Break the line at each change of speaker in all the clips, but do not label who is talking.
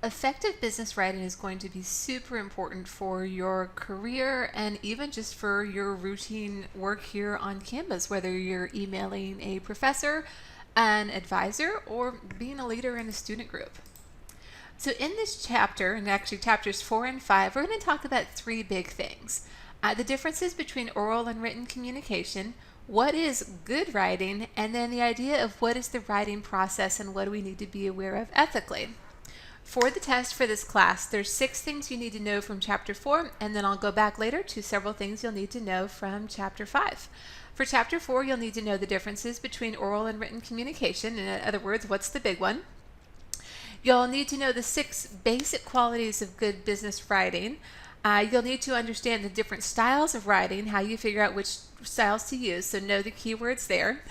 Effective business writing is going to be super important for your career and even just for your routine work here on campus, whether you're emailing a professor, an advisor, or being a leader in a student group. So in this chapter, and actually chapters 4 and 5, we're going to talk about three big things. The differences between oral and written communication, what is good writing, and then the idea of what is the writing process and what do we need to be aware of ethically. For the test for this class, there's 6 things you need to know from chapter 4, and then I'll go back later to several things you'll need to know from chapter 5. For chapter 4, you'll need to know the differences between oral and written communication. In other words, what's the big one? You'll need to know the 6 basic qualities of good business writing. You'll need to understand the different styles of writing, how you figure out which styles to use, so know the keywords there.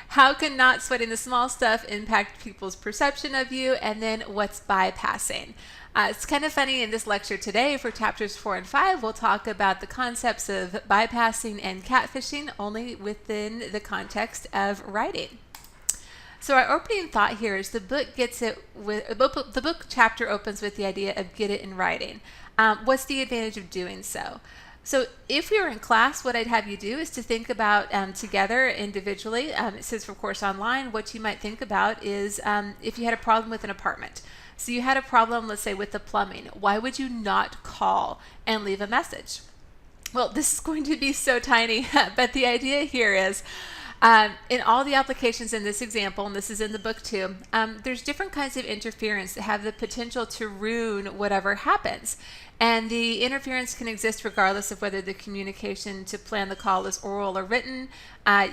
How can not sweating the small stuff impact people's perception of you? And then what's bypassing? It's kind of funny in this lecture today for chapters 4 and 5, we'll talk about the concepts of bypassing and catfishing only within the context of writing. So our opening thought here is the book chapter opens with the idea of get it in writing. What's the advantage of doing so? So if we were in class, what I'd have you do is to think about together individually. It says, of course, online, what you might think about is if you had a problem with an apartment. So you had a problem, let's say, with the plumbing. Why would you not call and leave a message? Well, this is going to be so tiny, but the idea here is in all the applications in this example, and this is in the book too, there's different kinds of interference that have the potential to ruin whatever happens. And the interference can exist regardless of whether the communication to plan the call is oral or written.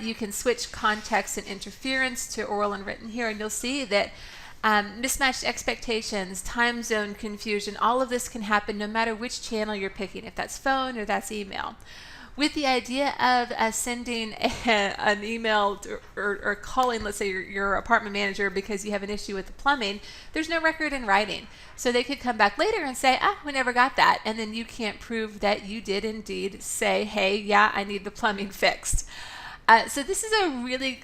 You can switch context and interference to oral and written here, and you'll see that mismatched expectations, time zone confusion, all of this can happen no matter which channel you're picking, if that's phone or that's email. With the idea of sending an email or calling, let's say, your apartment manager because you have an issue with the plumbing, there's no record in writing. So they could come back later and say, we never got that. And then you can't prove that you did indeed say, hey, yeah, I need the plumbing fixed. So this is a really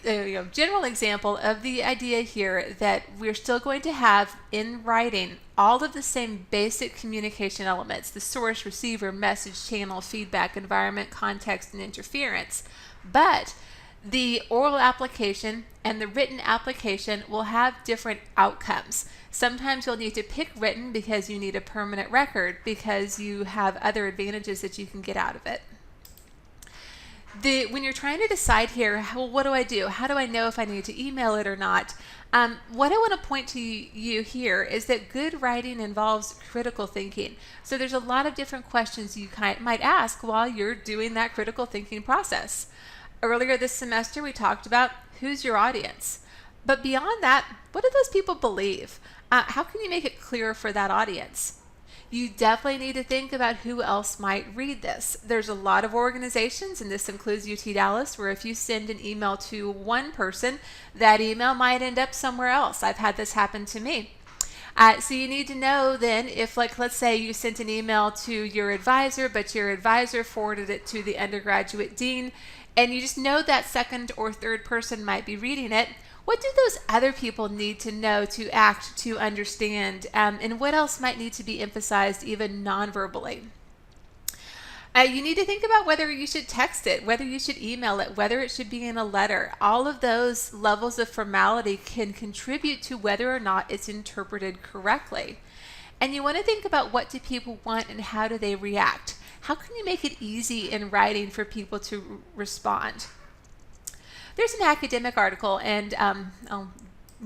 general example of the idea here that we're still going to have in writing all of the same basic communication elements, the source, receiver, message, channel, feedback, environment, context, and interference. But the oral application and the written application will have different outcomes. Sometimes you'll need to pick written because you need a permanent record because you have other advantages that you can get out of it. When you're trying to decide here, what do I do? How do I know if I need to email it or not? What I want to point to you here is that good writing involves critical thinking. So there's a lot of different questions you might ask while you're doing that critical thinking process. Earlier this semester, we talked about who's your audience. But beyond that, what do those people believe? How can you make it clear for that audience? You definitely need to think about who else might read this. There's a lot of organizations, and this includes UT Dallas, where if you send an email to one person, that email might end up somewhere else. I've had this happen to me. So you need to know then if, let's say you sent an email to your advisor, but your advisor forwarded it to the undergraduate dean, and you just know that second or third person might be reading it. What do those other people need to know, to act, to understand, and what else might need to be emphasized even non-verbally? You need to think about whether you should text it, whether you should email it, whether it should be in a letter. All of those levels of formality can contribute to whether or not it's interpreted correctly. And you want to think about what do people want and how do they react. How can you make it easy in writing for people to respond? There's an academic article, and I'll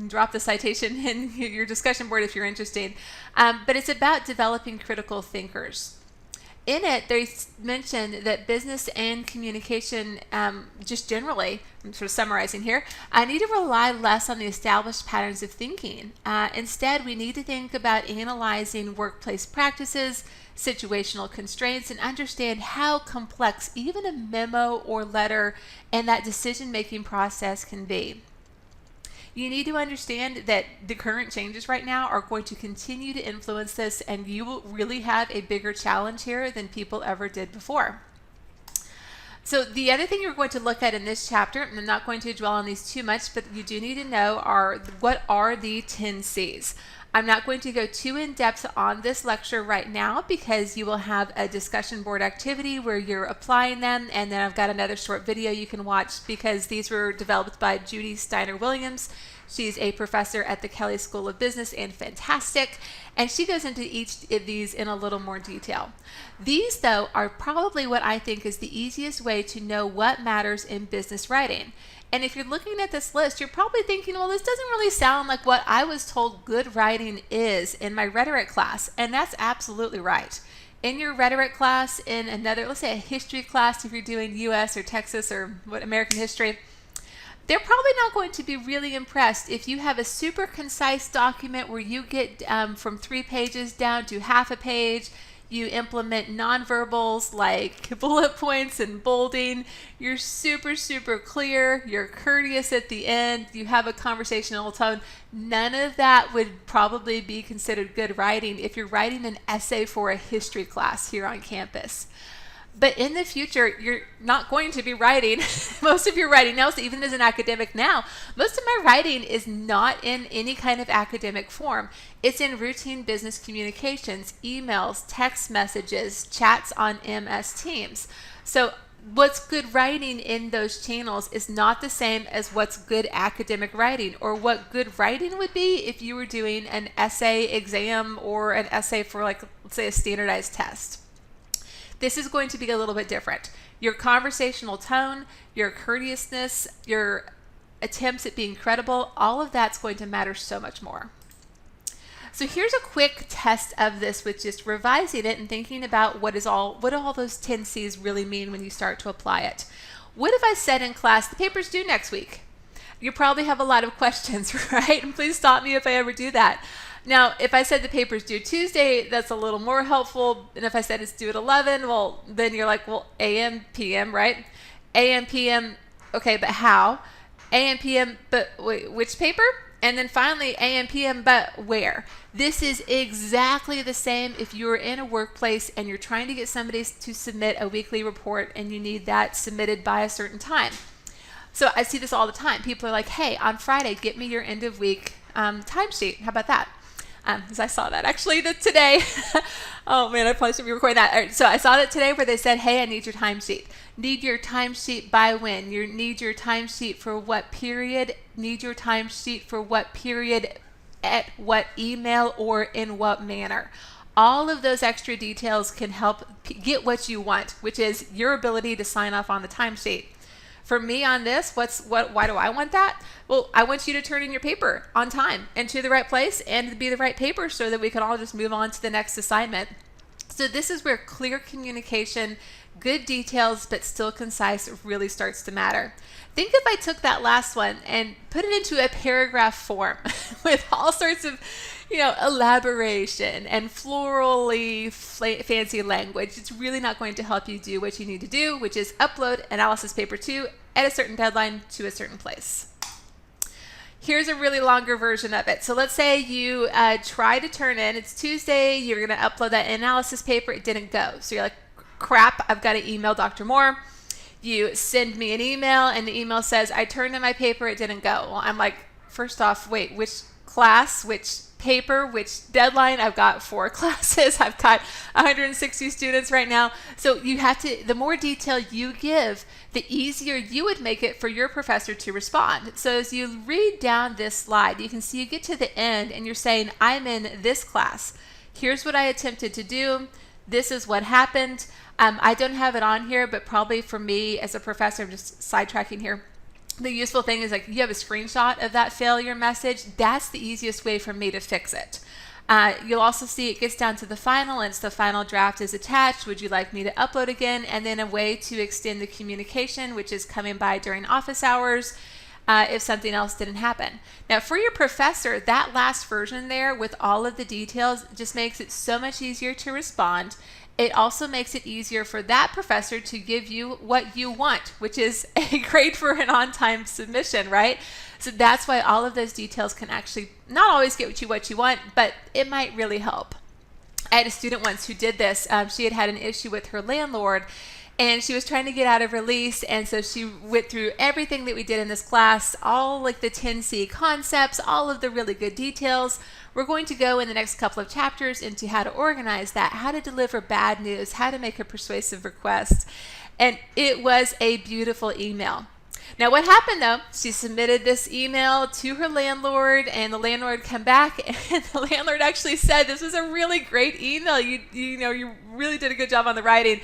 drop the citation in your discussion board if you're interested, but it's about developing critical thinkers. In it, they mentioned that business and communication, just generally, I'm sort of summarizing here, need to rely less on the established patterns of thinking. Instead, we need to think about analyzing workplace practices, situational constraints, and understand how complex even a memo or letter and that decision-making process can be. You need to understand that the current changes right now are going to continue to influence this, and you will really have a bigger challenge here than people ever did before. So the other thing you're going to look at in this chapter, and I'm not going to dwell on these too much, but you do need to know what are the 10 C's. I'm not going to go too in depth on this lecture right now because you will have a discussion board activity where you're applying them, and then I've got another short video you can watch because these were developed by Judy Steiner-Williams. She's a professor at the Kelley School of Business and fantastic, and she goes into each of these in a little more detail. These, though, are probably what I think is the easiest way to know what matters in business writing. And if you're looking at this list, you're probably thinking, well, this doesn't really sound like what I was told good writing is in my rhetoric class. And that's absolutely right. In your rhetoric class, in another, let's say a history class, if you're doing US or Texas or American history, they're probably not going to be really impressed if you have a super concise document where you get from 3 pages down to half a page. You implement nonverbals like bullet points and bolding. You're super, super clear. You're courteous at the end. You have a conversational tone. None of that would probably be considered good writing if you're writing an essay for a history class here on campus. But in the future, you're not going to be writing most of your writing now, so even as an academic now, most of my writing is not in any kind of academic form. It's in routine business communications, emails, text messages, chats on MS Teams. So what's good writing in those channels is not the same as what's good academic writing, or what good writing would be if you were doing an essay exam or an essay for, like, let's say, a standardized test. This is going to be a little bit different. Your conversational tone, your courteousness, your attempts at being credible, all of that's going to matter so much more. So here's a quick test of this with just revising it and thinking about what do all those 10 C's really mean when you start to apply it. What if I said in class, the paper's due next week? You probably have a lot of questions, right? And please stop me if I ever do that. Now, if I said the paper's due Tuesday, that's a little more helpful. And if I said it's due at 11, well, then you're like, well, AM, PM, right? AM, PM, okay, but how? AM, PM, but wait, which paper? And then finally, AM, PM, but where? This is exactly the same if you're in a workplace and you're trying to get somebody to submit a weekly report and you need that submitted by a certain time. So I see this all the time. People are like, hey, on Friday, get me your end of week timesheet. How about that? Because I saw that actually today. Oh man, I probably should be recording that. All right, so I saw that today where they said, hey, I need your timesheet. Need your timesheet by when? You need your timesheet for what period? Need your timesheet for what period, at what email, or in what manner? All of those extra details can help get what you want, which is your ability to sign off on the timesheet. For me on this, why do I want that? Well, I want you to turn in your paper on time and to the right place and to be the right paper so that we can all just move on to the next assignment. So this is where clear communication, good details, but still concise really starts to matter. Think if I took that last one and put it into a paragraph form with all sorts of, elaboration and florally fancy language. It's really not going to help you do what you need to do, which is upload analysis paper 2 at a certain deadline to a certain place. Here's a really longer version of it. So let's say you try to turn in, it's Tuesday, you're going to upload that analysis paper, it didn't go. So you're like, crap, I've got to email Dr. Moore. You send me an email and the email says, I turned in my paper, it didn't go. Well, I'm like, first off, wait, which class, which paper, which deadline? I've got 4 classes. I've got 160 students right now. So you have to, the more detail you give, the easier you would make it for your professor to respond. So as you read down this slide, you can see you get to the end and you're saying, I'm in this class. Here's what I attempted to do. This is what happened. I don't have it on here, but probably for me as a professor, I'm just sidetracking here. The useful thing is like you have a screenshot of that failure message. That's the easiest way for me to fix it. You'll also see it gets down to the final, and it's the final draft is attached. Would you like me to upload again? And then a way to extend the communication, which is coming by during office hours if something else didn't happen. Now for your professor, that last version there with all of the details just makes it so much easier to respond. It also makes it easier for that professor to give you what you want, which is a grade for an on-time submission, right? So that's why all of those details can actually not always get what you want, but it might really help. I had a student once who did this. She had an issue with her landlord, and she was trying to get out of release, and so she went through everything that we did in this class, all like the 10C concepts, all of the really good details. We're going to go in the next couple of chapters into how to organize that, how to deliver bad news, how to make a persuasive request. And it was a beautiful email. Now what happened though, she submitted this email to her landlord, and the landlord came back, and the landlord actually said, this was a really great email. You really did a good job on the writing.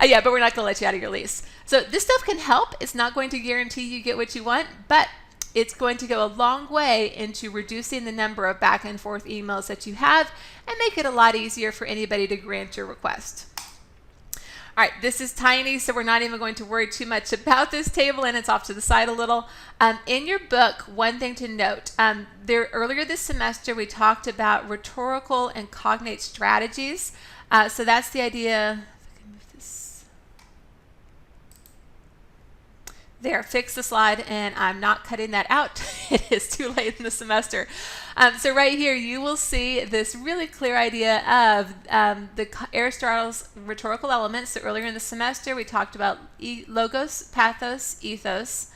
Yeah, but we're not going to let you out of your lease. So this stuff can help. It's not going to guarantee you get what you want, but it's going to go a long way into reducing the number of back and forth emails that you have and make it a lot easier for anybody to grant your request. All right, this is tiny, so we're not even going to worry too much about this table, and it's off to the side a little. In your book, one thing to note, earlier this semester we talked about rhetorical and cognate strategies. So that's the idea. If I can move this. There, fix the slide, and I'm not cutting that out. It is too late in the semester. So right here, you will see this really clear idea of Aristotle's rhetorical elements. So earlier in the semester, we talked about logos, pathos, ethos,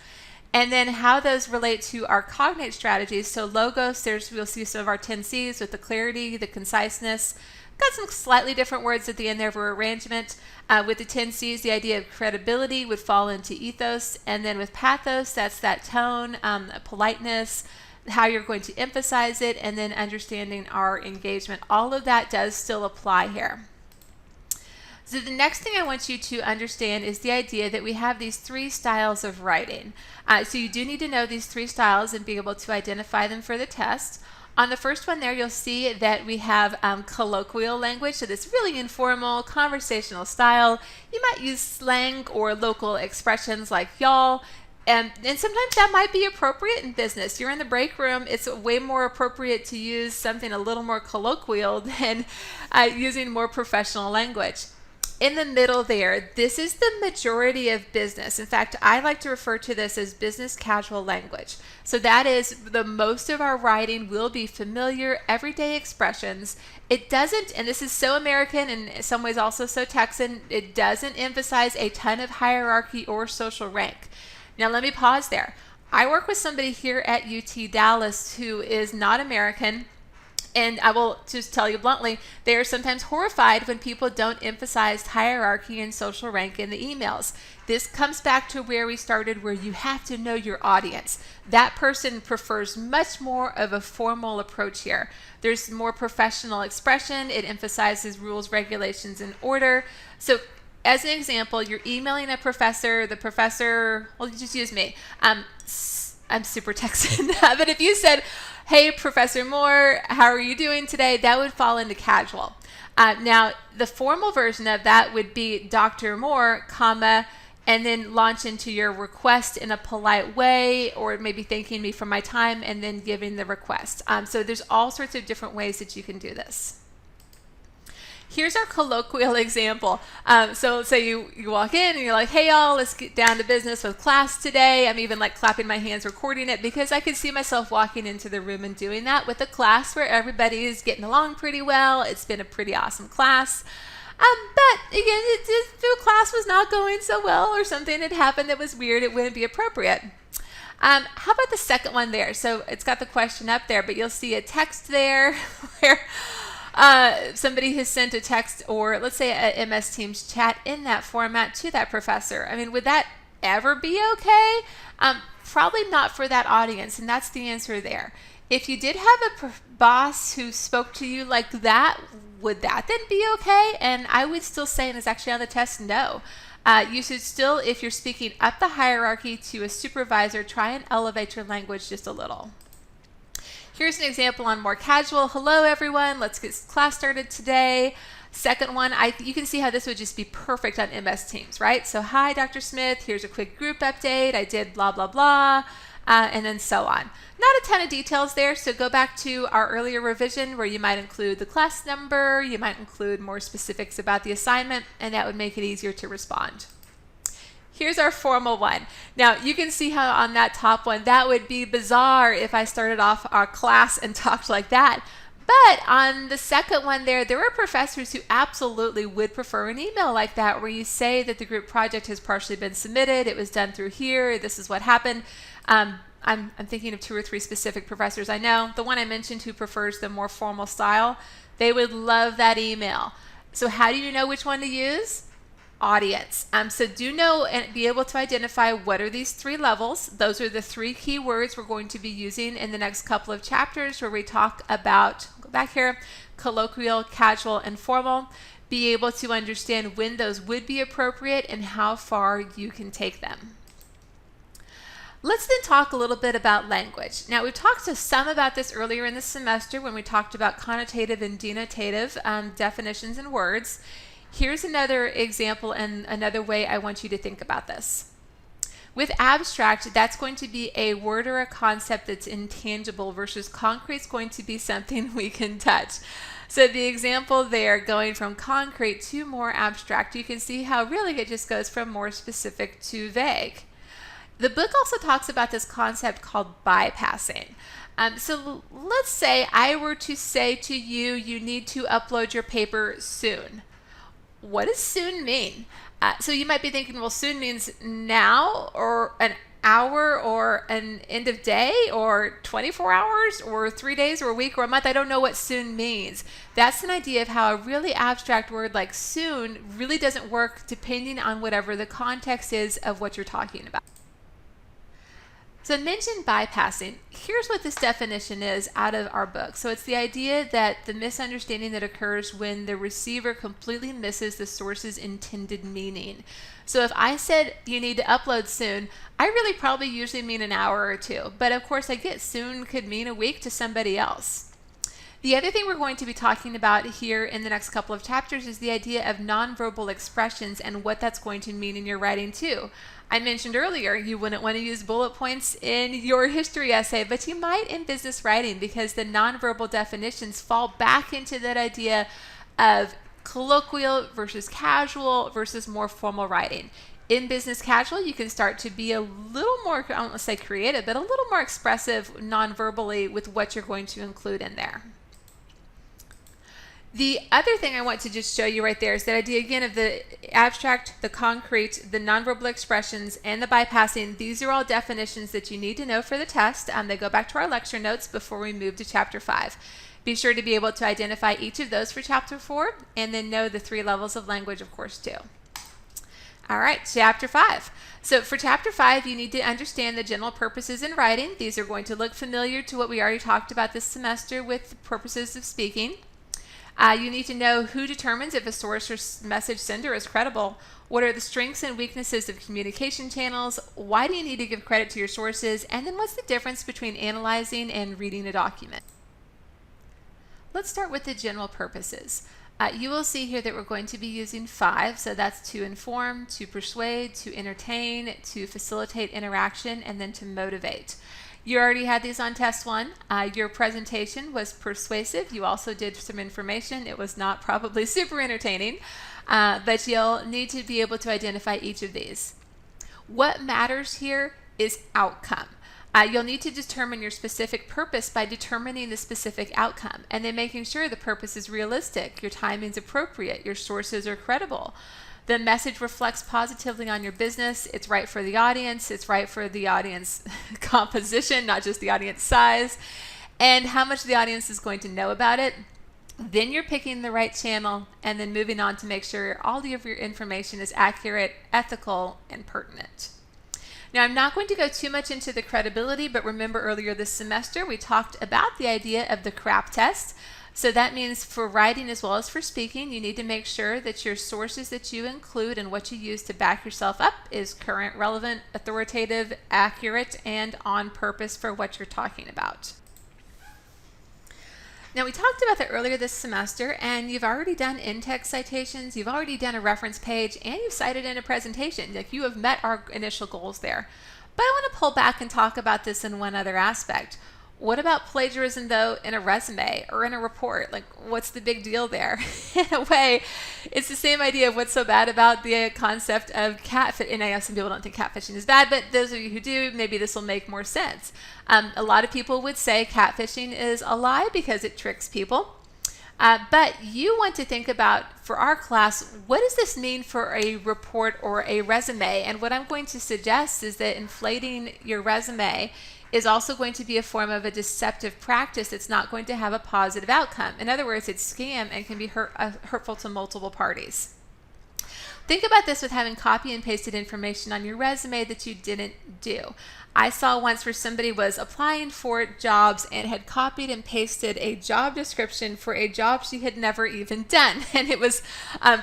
and then how those relate to our cognate strategies. So logos, we'll see some of our 10 C's with the clarity, the conciseness. Got some slightly different words at the end there for arrangement. With the 10 C's, the idea of credibility would fall into ethos. And then with pathos, that's that tone, politeness, how you're going to emphasize it, and then understanding our engagement. All of that does still apply here. So the next thing I want you to understand is the idea that we have these 3 styles of writing. So you do need to know these 3 styles and be able to identify them for the test. On the first one there, you'll see that we have colloquial language, so this really informal, conversational style. You might use slang or local expressions like y'all, and sometimes that might be appropriate in business. You're in the break room, it's way more appropriate to use something a little more colloquial than using more professional language. In the middle there, this is the majority of business. In fact, I like to refer to this as business casual language. So that is the most of our writing will be familiar, everyday expressions. It doesn't, and this is so American and in some ways also so Texan, it doesn't emphasize a ton of hierarchy or social rank. Now let me pause there. I work with somebody here at UT Dallas who is not American. And I will just tell you bluntly, they are sometimes horrified when people don't emphasize hierarchy and social rank in the emails. This comes back to where we started, where you have to know your audience. That person prefers much more of a formal approach here. There's more professional expression. It emphasizes rules, regulations, and order. So as an example, you're emailing a professor, the professor, well, just use me. I'm super Texan, but if you said, hey, Professor Moore, how are you doing today? That would fall into casual. Now, the formal version of that would be Dr. Moore, comma, and then launch into your request in a polite way, or maybe thanking me for my time and then giving the request. So there's all sorts of different ways that you can do this. Here's our colloquial example. So say you walk in and you're like, hey y'all, let's get down to business with class today. I'm even like clapping my hands, recording it, because I could see myself walking into the room and doing that with a class where everybody is getting along pretty well. It's been a pretty awesome class. But again, if the class was not going so well or something had happened that was weird, it wouldn't be appropriate. How about the second one there? So it's got the question up there, but you'll see a text there where somebody has sent a text, or let's say a MS Teams chat in that format to that professor. I mean, would that ever be okay? Probably not for that audience, and that's the answer there. If you did have a boss who spoke to you like that, would that then be okay? And I would still say, and it's actually on the test, no. You should still, if you're speaking up the hierarchy to a supervisor, try and elevate your language just a little. Here's an example on more casual. Hello, everyone. Let's get class started today. Second one, you can see how this would just be perfect on MS Teams, right? So, hi, Dr. Smith. Here's a quick group update. I did blah, blah, blah, and then so on. Not a ton of details there, so go back to our earlier revision where you might include the class number, you might include more specifics about the assignment, and that would make it easier to respond. Here's our formal one. Now, you can see how on that top one, that would be bizarre if I started off our class and talked like that. But on the second one there were professors who absolutely would prefer an email like that, where you say that the group project has partially been submitted, it was done through here, this is what happened. I'm thinking of 2 or 3 specific professors I know. The one I mentioned who prefers the more formal style, they would love that email. So how do you know which one to use? Audience. So do know and be able to identify what are these 3 levels. Those are the 3 key words we're going to be using in the next couple of chapters, where we talk about, go back here, colloquial, casual, and formal. Be able to understand when those would be appropriate and how far you can take them. Let's then talk a little bit about language. Now, we've talked to some about this earlier in the semester when we talked about connotative and denotative definitions and words. Here's another example and another way I want you to think about this. With abstract, that's going to be a word or a concept that's intangible, versus concrete is going to be something we can touch. So the example there, going from concrete to more abstract, you can see how really it just goes from more specific to vague. The book also talks about this concept called bypassing. So let's say I were to say to you, you need to upload your paper soon. What does soon mean? So you might be thinking, well, soon means now, or an hour, or an end of day, or 24 hours, or 3 days, or a week, or a month. I don't know what soon means. That's an idea of how a really abstract word like soon really doesn't work depending on whatever the context is of what you're talking about. So I mentioned bypassing. Here's what this definition is out of our book. So it's the idea that the misunderstanding that occurs when the receiver completely misses the source's intended meaning. So if I said you need to upload soon, I really probably usually mean an hour or 2. But of course I get soon could mean a week to somebody else. The other thing we're going to be talking about here in the next couple of chapters is the idea of nonverbal expressions and what that's going to mean in your writing too. I mentioned earlier you wouldn't want to use bullet points in your history essay, but you might in business writing, because the nonverbal definitions fall back into that idea of colloquial versus casual versus more formal writing. In business casual, you can start to be a little more, I don't want to say creative, but a little more expressive nonverbally with what you're going to include in there. The other thing I want to just show you right there is that idea again of the abstract, the concrete, the nonverbal expressions, and the bypassing. These are all definitions that you need to know for the test. They go back to our lecture notes before we move to chapter 5. Be sure to be able to identify each of those for chapter 4, and then know the 3 levels of language, of course, too. All right, chapter 5. So for chapter 5, you need to understand the general purposes in writing. These are going to look familiar to what we already talked about this semester with the purposes of speaking. You need to know who determines if a source or message sender is credible. What are the strengths and weaknesses of communication channels? Why do you need to give credit to your sources? And then what's the difference between analyzing and reading a document? Let's start with the general purposes. You will see here that we're going to be using 5. So that's to inform, to persuade, to entertain, to facilitate interaction, and then to motivate. You already had these on test 1. Your presentation was persuasive. You also did some information. It was not probably super entertaining, but you'll need to be able to identify each of these. What matters here is outcome. You'll need to determine your specific purpose by determining the specific outcome, and then making sure the purpose is realistic, your timing's appropriate, your sources are credible. The message reflects positively on your business. It's right for the audience. It's right for the audience composition, not just the audience size, and how much the audience is going to know about it. Then you're picking the right channel and then moving on to make sure all of your information is accurate, ethical, and pertinent. Now, I'm not going to go too much into the credibility, but remember earlier this semester we talked about the idea of the CRAP test. So that means for writing as well as for speaking, you need to make sure that your sources that you include and what you use to back yourself up is current, relevant, authoritative, accurate, and on purpose for what you're talking about. Now, we talked about that earlier this semester, and you've already done in-text citations, you've already done a reference page, and you've cited in a presentation. Like, you have met our initial goals there. But I want to pull back and talk about this in one other aspect. What about plagiarism, though, in a resume or in a report? Like, what's the big deal there? In a way, it's the same idea of what's so bad about the concept of catfish. And I know some people don't think catfishing is bad, but those of you who do, maybe this will make more sense. A lot of people would say catfishing is a lie because it tricks people. But you want to think about, for our class, what does this mean for a report or a resume? And what I'm going to suggest is that inflating your resume is also going to be a form of a deceptive practice that's not going to have a positive outcome. In other words, it's scam and can be hurtful to multiple parties. Think about this with having copy and pasted information on your resume that you didn't do. I saw once where somebody was applying for jobs and had copied and pasted a job description for a job she had never even done. And it was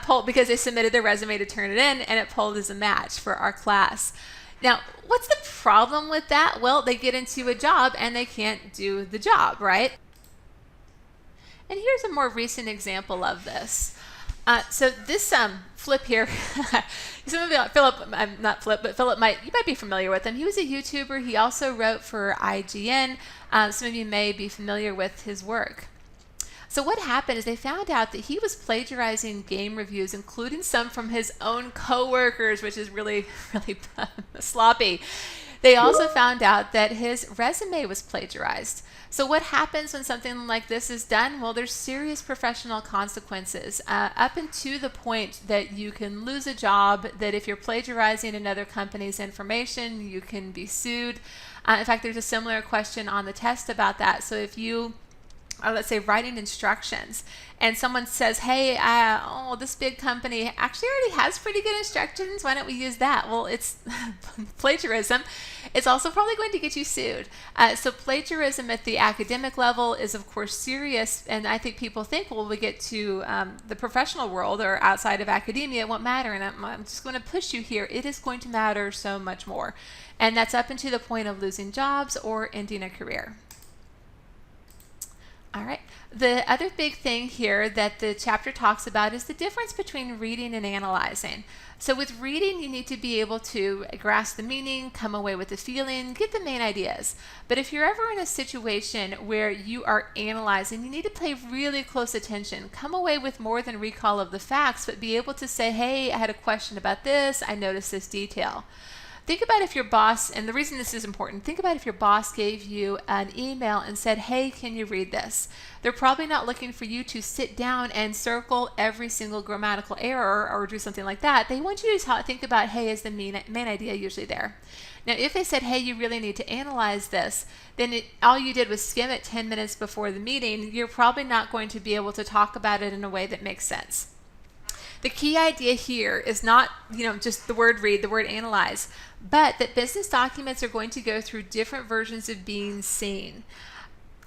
pulled because they submitted their resume to turn it in, and it pulled as a match for our class. Now, what's the problem with that? Well, they get into a job and they can't do the job, right? And here's a more recent example of this. So this Flip here, some of you, Philip, not Flip, but Philip, you might be familiar with him. He was a YouTuber. He also wrote for IGN. Some of you may be familiar with his work. So what happened is they found out that he was plagiarizing game reviews, including some from his own coworkers, which is really, really sloppy. They also found out that his resume was plagiarized. So what happens when something like this is done? Well, there's serious professional consequences, up until the point that you can lose a job, that if you're plagiarizing another company's information, you can be sued. In fact, there's a similar question on the test about that. So if you or let's say writing instructions, and someone says, hey, this big company actually already has pretty good instructions, why don't we use that? Well, it's plagiarism. It's also probably going to get you sued. So plagiarism at the academic level is, of course, serious, and I think people think, well, we get to the professional world or outside of academia, it won't matter, and I'm just going to push you here. It is going to matter so much more, and that's up until the point of losing jobs or ending a career. All right. The other big thing here that the chapter talks about is the difference between reading and analyzing. So with reading, you need to be able to grasp the meaning, come away with the feeling, get the main ideas. But if you're ever in a situation where you are analyzing, you need to pay really close attention. Come away with more than recall of the facts, but be able to say, hey, I had a question about this, I noticed this detail. Think about if your boss, and the reason this is important, think about if your boss gave you an email and said, hey, can you read this? They're probably not looking for you to sit down and circle every single grammatical error or do something like that. They want you to think about, hey, is the main idea usually there? Now, if they said, hey, you really need to analyze this, then all you did was skim it 10 minutes before the meeting. You're probably not going to be able to talk about it in a way that makes sense. The key idea here is not, just the word read, the word analyze, but that business documents are going to go through different versions of being seen.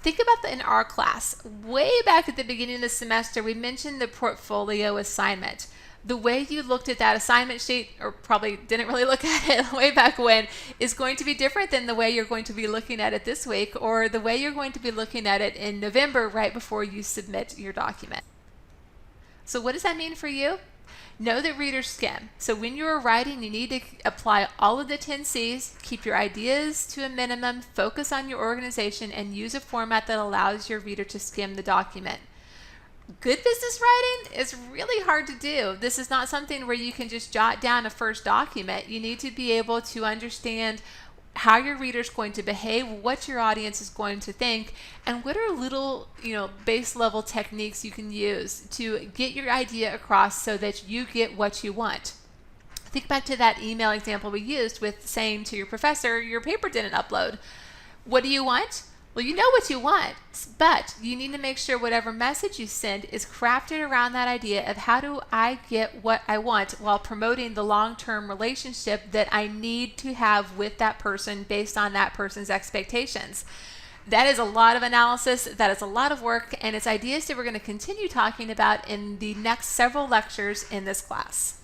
Think about that in our class. Way back at the beginning of the semester, we mentioned the portfolio assignment. The way you looked at that assignment sheet, or probably didn't really look at it way back when, is going to be different than the way you're going to be looking at it this week, or the way you're going to be looking at it in November right before you submit your document. So what does that mean for you? Know that readers skim. So when you're writing, you need to apply all of the 10 C's, keep your ideas to a minimum, focus on your organization, and use a format that allows your reader to skim the document. Good business writing is really hard to do. This is not something where you can just jot down a first document. You need to be able to understand how your reader is going to behave, what your audience is going to think, and what are little, base level techniques you can use to get your idea across so that you get what you want. Think back to that email example we used with saying to your professor, your paper didn't upload. What do you want? Well, you know what you want, but you need to make sure whatever message you send is crafted around that idea of how do I get what I want while promoting the long-term relationship that I need to have with that person based on that person's expectations. That is a lot of analysis, that is a lot of work, and it's ideas that we're going to continue talking about in the next several lectures in this class.